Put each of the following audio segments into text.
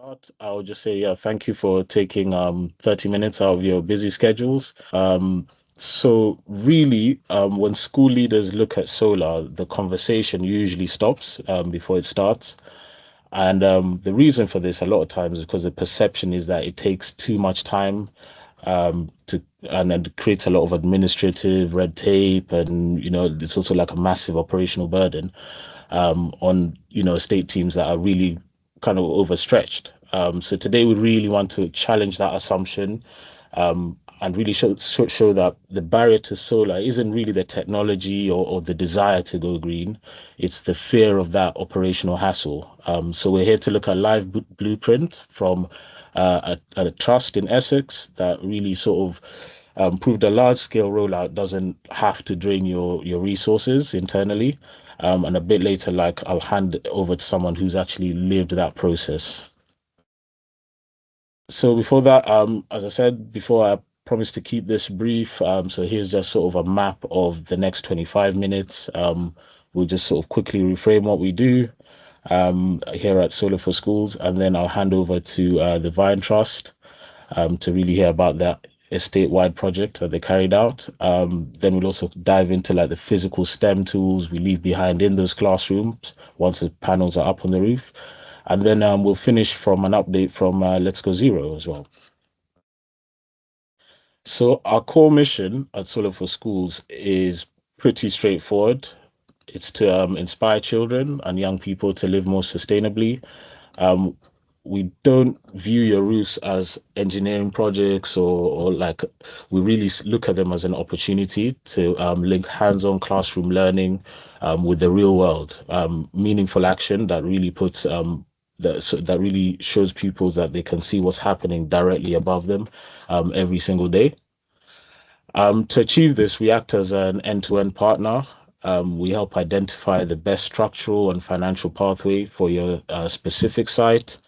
start, I'll just say, yeah, thank you for taking 30 minutes out of your busy schedules. So really, when school leaders look at solar, the conversation usually stops before it starts. And the reason for this, a lot of times, is because the perception is that it takes too much time and it creates a lot of administrative red tape, and it's also like a massive operational burden on state teams that are really kind of overstretched. So today we really want to challenge that assumption, and really show that the barrier to solar isn't really the technology or the desire to go green. It's the fear of that operational hassle. So we're here to look at live blueprint from a trust in Essex that really sort of proved a large scale rollout doesn't have to drain your resources internally. And a bit later, like, I'll hand it over to someone who's actually lived that process. So before that, as I said before, I promised to keep this brief. So here's just sort of a map of the next 25 minutes. We'll just sort of quickly reframe what we do here at Solar for Schools, and then I'll hand over to the Vine Trust to really hear about that estate-wide project that they carried out. Then we'll also dive into like the physical STEM tools we leave behind in those classrooms once the panels are up on the roof. And then we'll finish from an update from Let's Go Zero as well. So our core mission at Solar for Schools is pretty straightforward. It's to inspire children and young people to live more sustainably. Um, we don't view your roofs as engineering projects, or like, we really look at them as an opportunity to link hands-on classroom learning with the real world, meaningful action that really puts that really shows pupils that they can see what's happening directly above them every single day. To achieve this, we act as an end-to-end partner. We help identify the best structural and financial pathway for your specific site.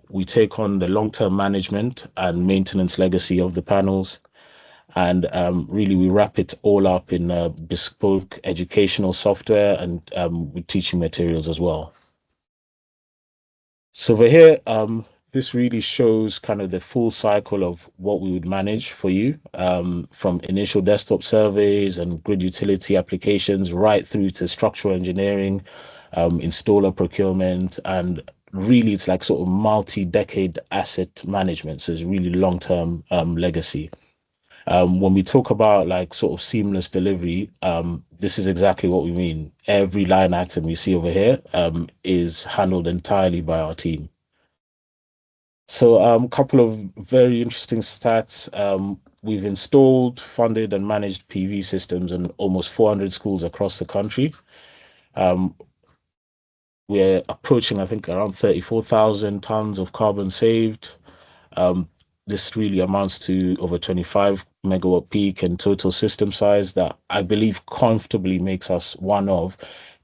We take on the long-term management and maintenance legacy of the panels, and really we wrap it all up in bespoke educational software and with teaching materials as well. So over here, this really shows kind of the full cycle of what we would manage for you, from initial desktop surveys and grid utility applications right through to structural engineering, installer procurement, and really it's like sort of multi-decade asset management. So it's really long-term legacy. When we talk about like sort of seamless delivery, this is exactly what we mean. Every line item you see over here is handled entirely by our team. So a couple of very interesting stats. We've installed, funded, and managed PV systems in almost 400 schools across the country. We're approaching, I think, around 34,000 tons of carbon saved. This really amounts to over 25 megawatt peak and total system size that I believe comfortably makes us one of,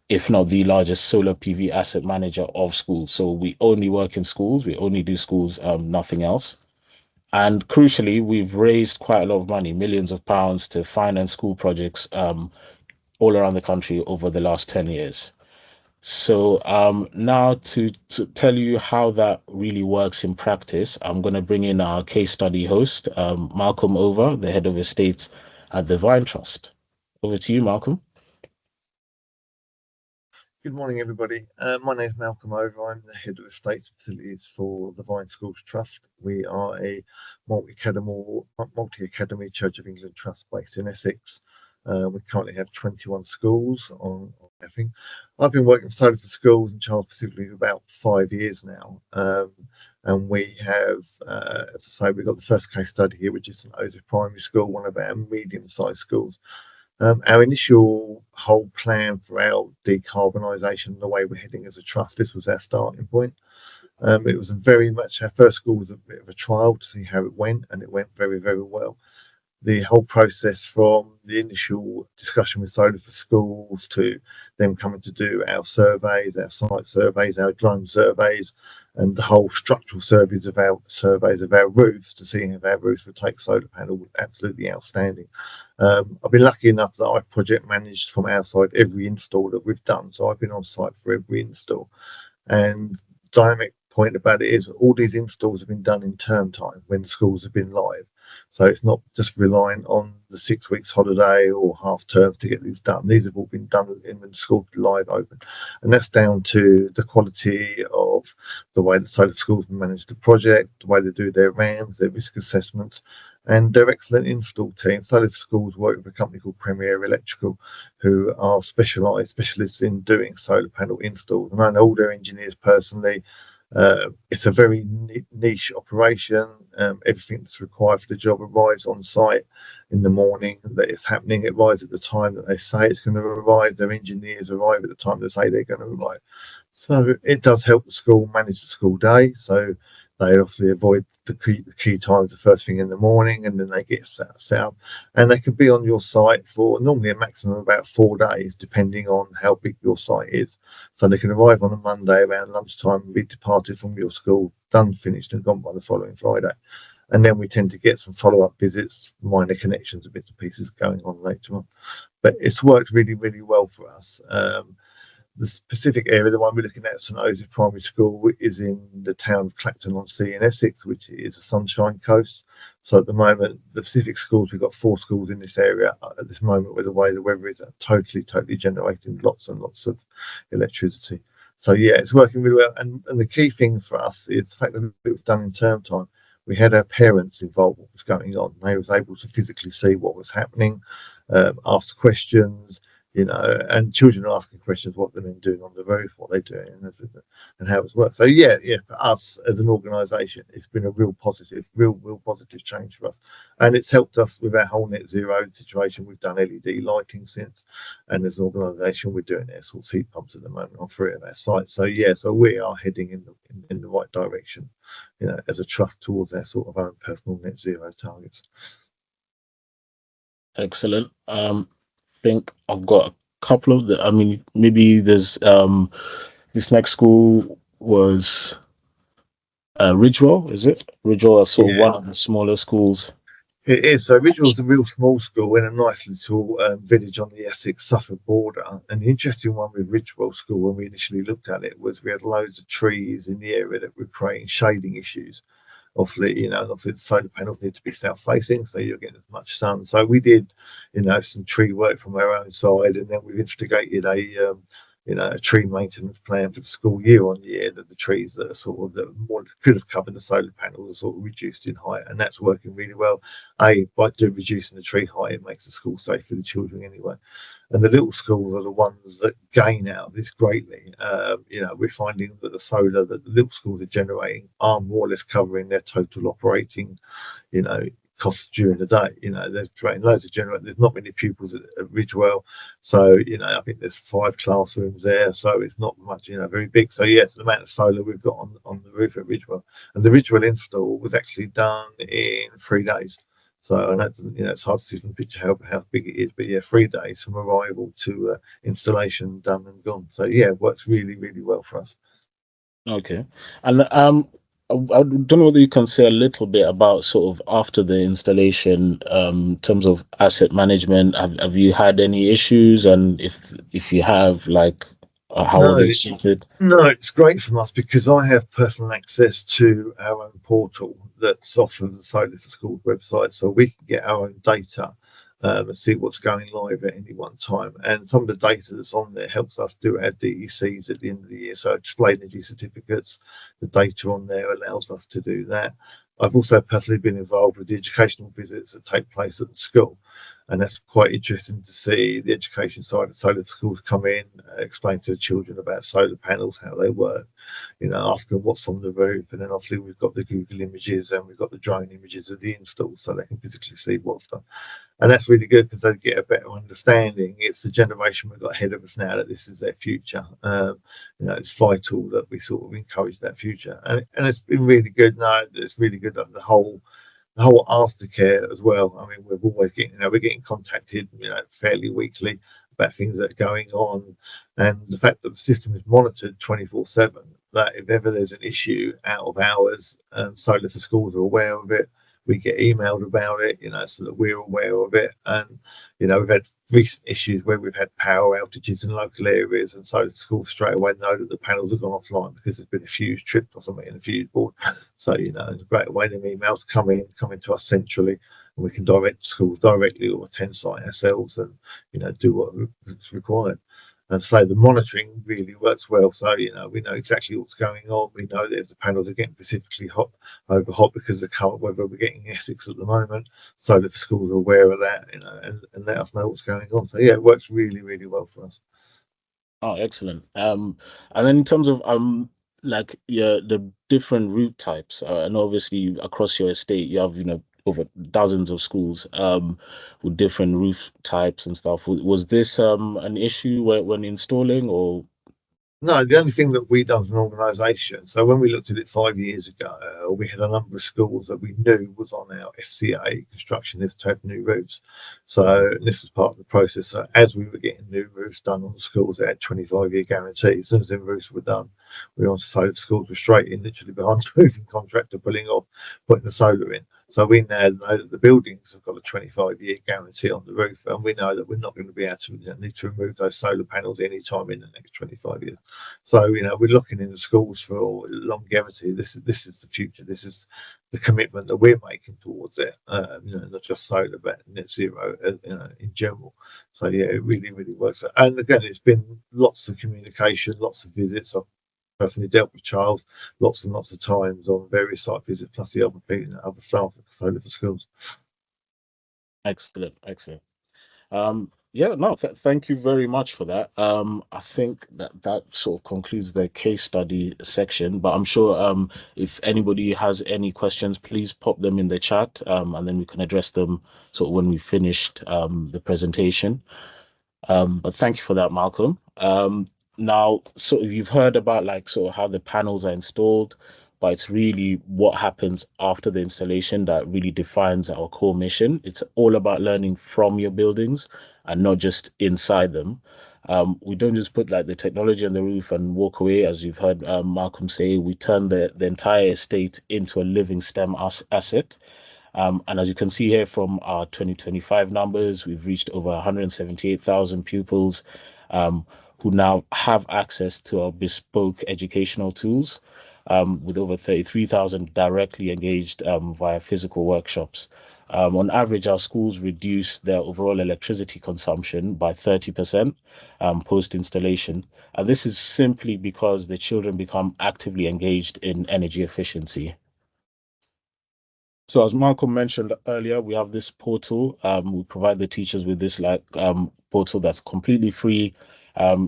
if not the largest solar PV asset manager of schools. So we only work in schools, we only do schools, nothing else. And crucially, we've raised quite a lot of money, millions of pounds, to finance school projects all around the country over the last 10 years. So now to tell you how that really works in practice, I'm going to bring in our case study host, Malcolm Over, the head of estates at the Vine Trust. Over to you, Malcolm. Good morning, everybody. My name is Malcolm Over. I'm the head of estates facilities for the Vine Schools Trust. We are a multi-academy Church of England trust based in Essex. We currently have 21 schools on everything. I've been working for Solar for Schools in Chelmsford specifically for about 5 years now. And we have, as I say, we've got the first case study here, which is St. Joseph Primary School, one of our medium-sized schools. Our initial whole plan for our decarbonisation, the way we're heading as a trust, this was our starting point. It was very much, our first school was a bit of a trial to see how it went, and it went very, very well. The whole process from the initial discussion with Solar for Schools to them coming to do our surveys, our site surveys, our drone surveys, and the whole structural surveys of our roofs to see if our roofs would take solar panel was absolutely outstanding. I've been lucky enough that I've project managed from our side every install that we've done. So I've been on site for every install, and dynamic point about it is all these installs have been done in term time when schools have been live. So it's not just relying on the 6 weeks holiday or half terms to get these done. These have all been done in when the school live open. And that's down to the quality of the way that solar schools manage the project, the way they do their RAMs, their risk assessments, and their excellent install team. Solar schools work with a company called Premier Electrical, who are specialists in doing solar panel installs. And I know all their engineers personally. It's a very niche operation. Everything that's required for the job arrives on site in the morning that it's happening. It arrives at the time that they say it's going to arrive. Their engineers arrive at the time they say they're going to arrive. So it does help the school manage the school day. So they obviously avoid the key times the first thing in the morning, and then they get set up. And they can be on your site for normally a maximum of about 4 days, depending on how big your site is. So they can arrive on a Monday around lunchtime and be departed from your school, done, finished, and gone by the following Friday. And then we tend to get some follow-up visits, minor connections, and bits and pieces going on later on. But it's worked really, really well for us. The specific area, the one we're looking at, St Osyth Primary School, is in the town of Clacton-on-Sea in Essex, which is a sunshine coast. So at the moment, the specific schools, we've got 4 schools in this area at this moment, with the way the weather is, totally generating lots and lots of electricity. So yeah, it's working really well. And the key thing for us is the fact that it was done in term time. We had our parents involved what was going on. They was able to physically see what was happening, ask questions, and children are asking questions, what they've been doing on the roof, what they're doing, and how it's worked. So yeah, for us as an organisation, it's been a real positive change for us, and it's helped us with our whole net zero situation. We've done LED lighting since, and as an organisation, we're doing air source heat pumps at the moment on 3 of our sites. So yeah, so we are heading in the right direction, as a trust towards our sort of own personal net zero targets. Excellent. Think I've got a couple of I mean, maybe there's this next school was Ridgewell, is it? Ridgewell is sort of Yeah, one of the smaller schools. it is. So Ridgewell's a real small school in a nice little village on the Essex-Suffolk border. And the interesting one with Ridgewell School, when we initially looked at it, was we had loads of trees in the area that were creating shading issues. Obviously, the solar panels need to be south-facing, so you're getting as much sun. So we did, some tree work from our own side, and then we've instigated a tree maintenance plan for the school year on year, that the trees that are that could have covered the solar panels are sort of reduced in height, and that's working really well. By reducing the tree height, it makes the school safe for the children anyway. And the little schools are the ones that gain out of this greatly. We're finding that the solar that the little schools are generating are more or less covering their total operating, costs during the day. There's draining loads of generators. There's not many pupils at Ridgewell, so I think there's 5 classrooms there, so it's not much, very big. So yes, the amount of solar we've got on the roof at Ridgewell, and the Ridgewell install was actually done in 3 days. So, and that doesn't, it's hard to see from the picture how big it is, but yeah, 3 days from arrival to installation done and gone. So yeah, it works really, really well for us. Okay. And I don't know whether you can say a little bit about sort of after the installation, in terms of asset management. Have you had any issues? And if you have, like, how are No, they sorted? no, it's great from us because I have personal access to our own portal that's off of the Solar for Schools website, so we can get our own data and see what's going live at any one time. And some of the data that's on there helps us do our DECs at the end of the year. So display energy certificates, the data on there allows us to do that. I've also personally been involved with the educational visits that take place at the school. And that's quite interesting to see the education side of solar schools come in, explain to the children about solar panels, how they work, ask them what's on the roof. And then obviously we've got the Google images and we've got the drone images of the install, so they can physically see what's done. And that's really good because they get a better understanding. It's the generation we've got ahead of us now that this is their future. It's vital that we sort of encourage that future, and it's been really good. No, it's really good that the whole aftercare as well. I mean, we're getting contacted, fairly weekly about things that are going on, and the fact that the system is monitored 24/7. That if ever there's an issue out of hours, Solar for Schools are aware of it. we get emailed about it, so that we're aware of it. And we've had recent issues where we've had power outages in local areas, and so the schools straight away know that the panels have gone offline because there's been a fuse tripped or something in the fuse board. So it's a great way them emails coming to us centrally, and we can direct schools directly or attend site ourselves and do what is required. And so the monitoring really works well. So we know exactly what's going on. We know that if the panels are getting specifically over hot because of the current weather we're getting in Essex at the moment, so that the schools are aware of that, and let us know what's going on. So yeah, it works really, really well for us. Oh, excellent. And then in terms of like the different route types, and obviously across your estate, you have over dozens of schools with different roof types and stuff. Was this an issue when installing, or? No, the only thing that we done as an organisation, so when we looked at it 5 years ago, we had a number of schools that we knew was on our SCA construction list to have new roofs. So this was part of the process. So as we were getting new roofs done on the schools that had 25-year guarantee, as soon as them roofs were done, we wanted to say the schools were straight in, literally behind the roofing contractor, pulling off, putting the solar in. So we now know that the buildings have got a 25-year guarantee on the roof, and we know that we're not going to be able to need to remove those solar panels any time in the next 25 years. So we're looking in the schools for longevity. This is the future. This is the commitment that we're making towards it. Not just solar, but net zero. In general. So yeah, it really, really works. And again, it's been lots of communication, lots of visits. I've personally dealt with Charles lots and lots of times on various site visits, plus the other people, other staff at solar for schools. Excellent, excellent. Yeah, no, thank you very much for that. I think that sort of concludes the case study section, but I'm sure if anybody has any questions, please pop them in the chat, and then we can address them sort of when we finished the presentation. But thank you for that, Malcolm. Now, sort of you've heard about like sort of how the panels are installed, but it's really what happens after the installation that really defines our core mission. It's all about learning from your buildings and not just inside them. We don't just put like the technology on the roof and walk away, as you've heard Malcolm say. We turn the entire estate into a living STEM asset. And as you can see here from our 2025 numbers, we've reached over 178,000 pupils who now have access to our bespoke educational tools, with over 33,000 directly engaged via physical workshops. On average, our schools reduce their overall electricity consumption by 30% post installation. And this is simply because the children become actively engaged in energy efficiency. So as Malcolm mentioned earlier, we have this portal. We provide the teachers with this like portal that's completely free.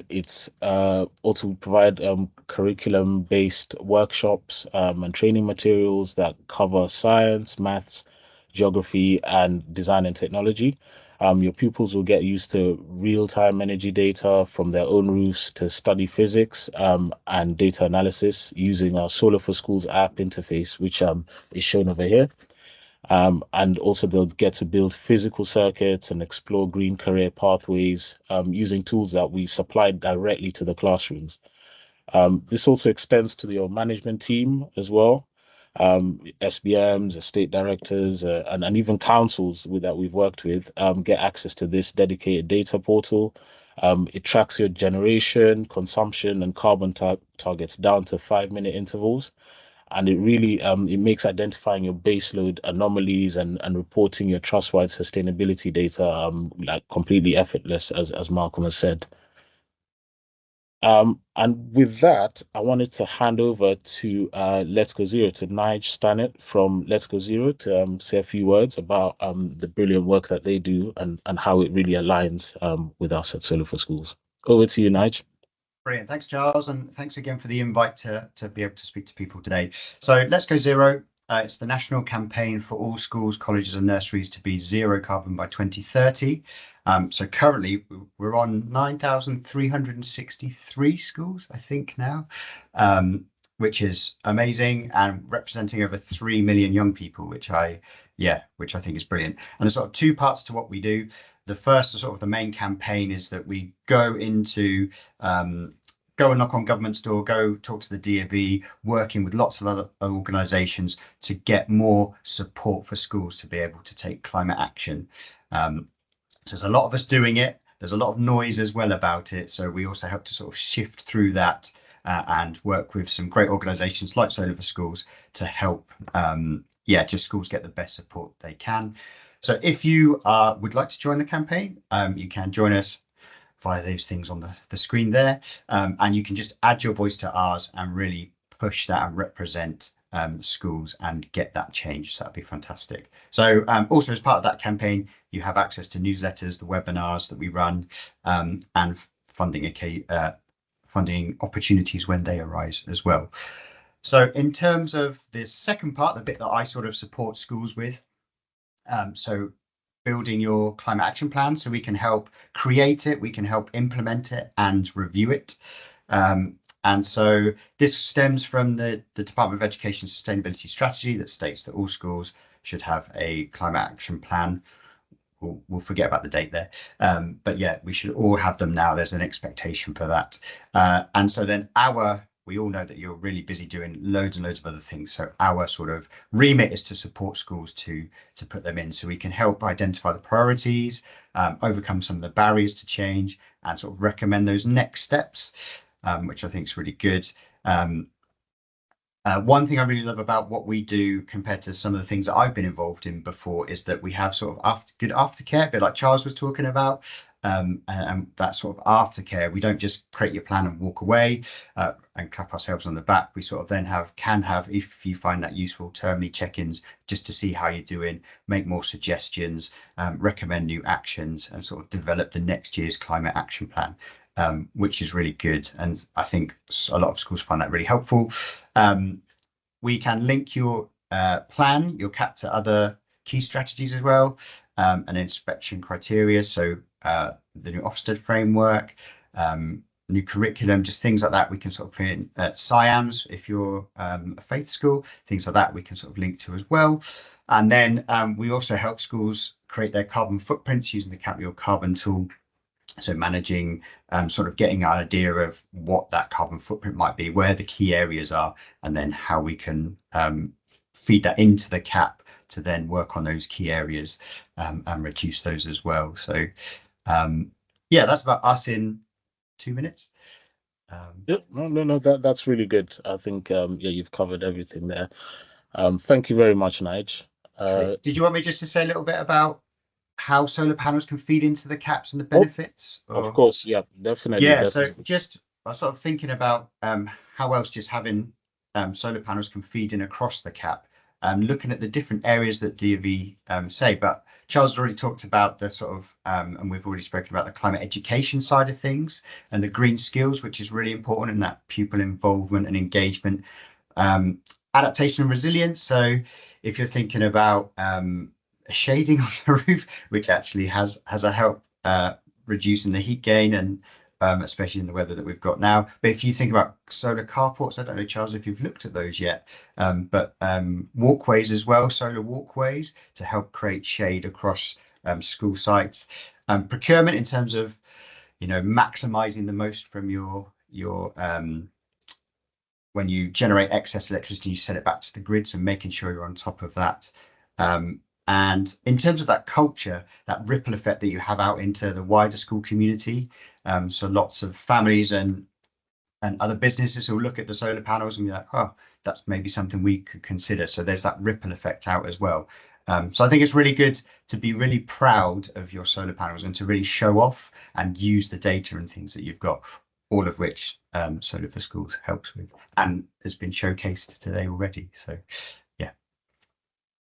It's also we provide curriculum-based workshops and training materials that cover science, maths, geography, and design and technology. Your pupils will get used to real-time energy data from their own roofs to study physics and data analysis using our Solar for Schools app interface, which is shown over here. And also they'll get to build physical circuits and explore green career pathways using tools that we supply directly to the classrooms. This also extends to your management team as well. SBMs, estate directors, and even councils that we've worked with get access to this dedicated data portal. It tracks your generation, consumption, and carbon targets down to 5-minute intervals, and it really it makes identifying your baseload anomalies and reporting your trust-wide sustainability data like completely effortless, as Malcolm has said. And with that, I wanted to hand over to Let's Go Zero, to Nige Stannett from Let's Go Zero, to say a few words about the brilliant work that they do and how it really aligns with us at Solar for Schools. Over to you, Nige. Brilliant. Thanks, Charles. And thanks again for the invite to be able to speak to people today. So Let's Go Zero. It's the national campaign for all schools, colleges and nurseries to be zero carbon by 2030. So currently we're on 9,363 schools, I think now, which is amazing and representing over 3 million young people, which I think is brilliant. And there's sort of two parts to what we do. The first, sort of the main campaign, is that we go into go and knock on government's door, go talk to the DfE, working with lots of other organisations to get more support for schools to be able to take climate action. So there's a lot of us doing it. There's a lot of noise as well about it. So we also help to sort of shift through that and work with some great organisations like Solar for Schools to help, just schools get the best support they can. So if you would like to join the campaign, you can join us via those things on the screen there. And you can just add your voice to ours and really push that and represent schools and get that change. So that'd be fantastic. So also as part of that campaign, you have access to newsletters, the webinars that we run, and funding opportunities when they arise as well. So in terms of this second part, the bit that I sort of support schools with, so building your climate action plan, so we can help create it, we can help implement it and review it. And so this stems from the Department of Education Sustainability Strategy that states that all schools should have a climate action plan. We'll forget about the date there. But yeah, we should all have them now. There's an expectation for that. And so then we all know that you're really busy doing loads and loads of other things. So our sort of remit is to support schools to put them in, so we can help identify the priorities, overcome some of the barriers to change, and sort of recommend those next steps, which I think is really good. One thing I really love about what we do compared to some of the things that I've been involved in before is that we have sort of good aftercare, a bit like Charles was talking about. And that sort of aftercare, we don't just create your plan and walk away and clap ourselves on the back. We sort of then can have, if you find that useful, termly check-ins just to see how you're doing, make more suggestions, recommend new actions, and sort of develop the next year's climate action plan, which is really good. And I think a lot of schools find that really helpful. We can link your plan, your CAP, to other key strategies as well, and inspection criteria. So the new Ofsted framework, new curriculum, just things like that. We can sort of put in SIAMs if you're a faith school, things like that we can sort of link to as well. And then we also help schools create their carbon footprints using the Count Your Carbon tool. So managing, sort of getting an idea of what that carbon footprint might be, where the key areas are, and then how we can feed that into the CAP to then work on those key areas and reduce those as well. So that's about us in 2 minutes. No, that's really good. I think you've covered everything there. Thank you very much, Nige. Did you want me just to say a little bit about how solar panels can feed into the CAPs and the benefits? Of course, yeah, definitely. Yeah, so just I was sort of thinking about how else just having solar panels can feed in across the CAP, looking at the different areas that DfE say. But Charles already talked about the sort of, and we've already spoken about the climate education side of things and the green skills, which is really important in that pupil involvement and engagement, adaptation and resilience. So if you're thinking about shading on the roof, which actually has a help reducing the heat gain, and especially in the weather that we've got now. But if you think about solar carports, I don't know, Charles, if you've looked at those yet, but walkways as well, solar walkways to help create shade across school sites. Procurement in terms of, maximizing the most from your when you generate excess electricity, you send it back to the grid, so making sure you're on top of that. And in terms of that culture, that ripple effect that you have out into the wider school community, so lots of families and other businesses who look at the solar panels and be like, oh, that's maybe something we could consider. So there's that ripple effect out as well. So I think it's really good to be really proud of your solar panels and to really show off and use the data and things that you've got, all of which Solar for Schools helps with and has been showcased today already. So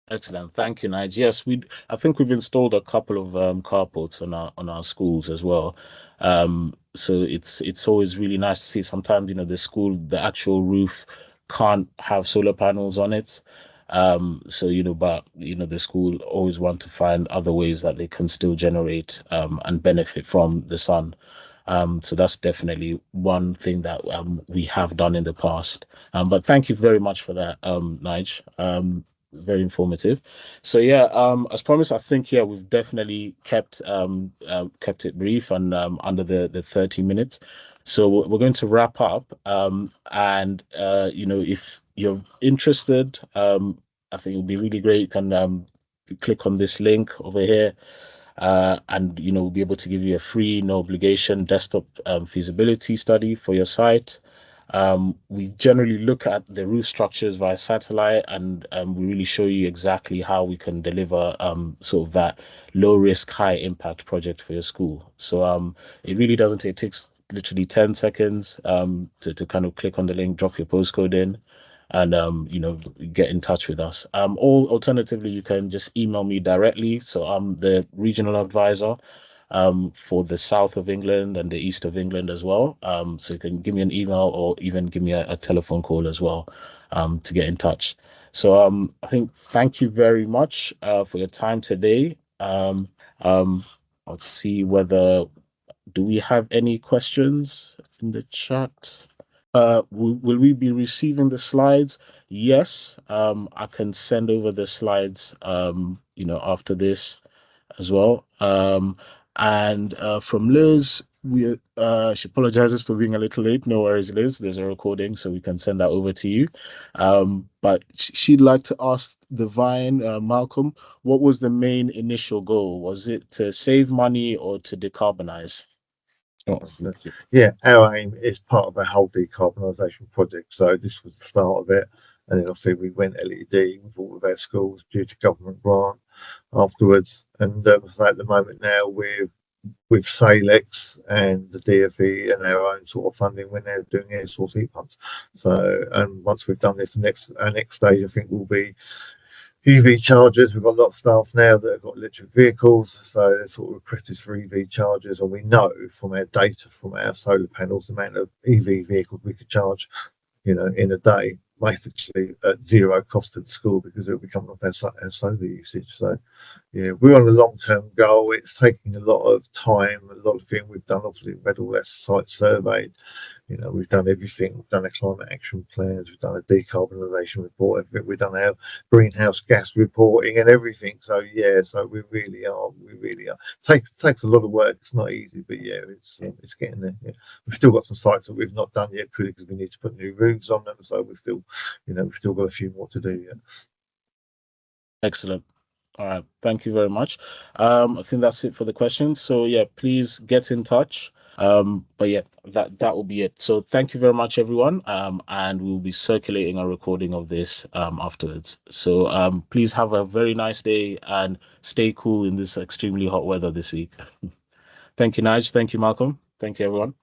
excellent, thank you, Nige. Yes, I think we've installed a couple of carports on our schools as well. So it's always really nice to see. Sometimes the actual roof can't have solar panels on it. But the school always want to find other ways that they can still generate and benefit from the sun. So that's definitely one thing that we have done in the past. But thank you very much for that, Nige. Very informative. So as promised, I think we've definitely kept it brief and under the 30 minutes. So we're going to wrap up. And if you're interested, I think it would be really great. You can click on this link over here, and we'll be able to give you a free, no obligation desktop feasibility study for your site. We generally look at the roof structures via satellite, and we really show you exactly how we can deliver sort of that low risk, high impact project for your school. So it really doesn't take, it takes literally 10 seconds to kind of click on the link, drop your postcode in, and get in touch with us. Or alternatively, you can just email me directly. So I'm the regional advisor for the south of England and the east of England as well. So you can give me an email or even give me a telephone call as well to get in touch. So I think thank you very much for your time today. Let's see whether do we have any questions in the chat? Will we be receiving the slides? Yes. I can send over the slides after this as well. And from Liz, she apologizes for being a little late. No worries, Liz. There's a recording, so we can send that over to you. But she'd like to ask Divine, Malcolm, what was the main initial goal? Was it to save money or to decarbonize? Oh, yeah, our aim is part of our whole decarbonisation project. So this was the start of it, and then obviously we went LED with all of our schools due to government grant afterwards. And so at the moment now with Salex and the DfE and our own sort of funding, we're now doing air source heat pumps. So and once we've done this, our next stage I think will be EV chargers. We've got a lot of staff now that have got electric vehicles, so they're sort of requested for EV chargers, and we know from our data from our solar panels the amount of EV vehicles we could charge, in a day, basically at zero cost to the school because it'll be coming off our solar usage. So yeah, we're on a long-term goal. It's taking a lot of time, a lot of things we've done. Obviously, we've had all our sites surveyed. We've done everything. We've done a climate action plans. We've done a decarbonisation report. Everything. We've done our greenhouse gas reporting and everything. So yeah, so we really are. Takes a lot of work. It's not easy, but yeah, it's getting there. Yeah. We've still got some sites that we've not done yet purely because we need to put new roofs on them. So we've still got a few more to do. Yeah. Excellent. All right. Thank you very much. I think that's it for the questions. So yeah, please get in touch. But yeah, that will be it. So thank you very much, everyone. And we'll be circulating a recording of this afterwards. So please have a very nice day and stay cool in this extremely hot weather this week. Thank you, Nige. Thank you, Malcolm. Thank you, everyone.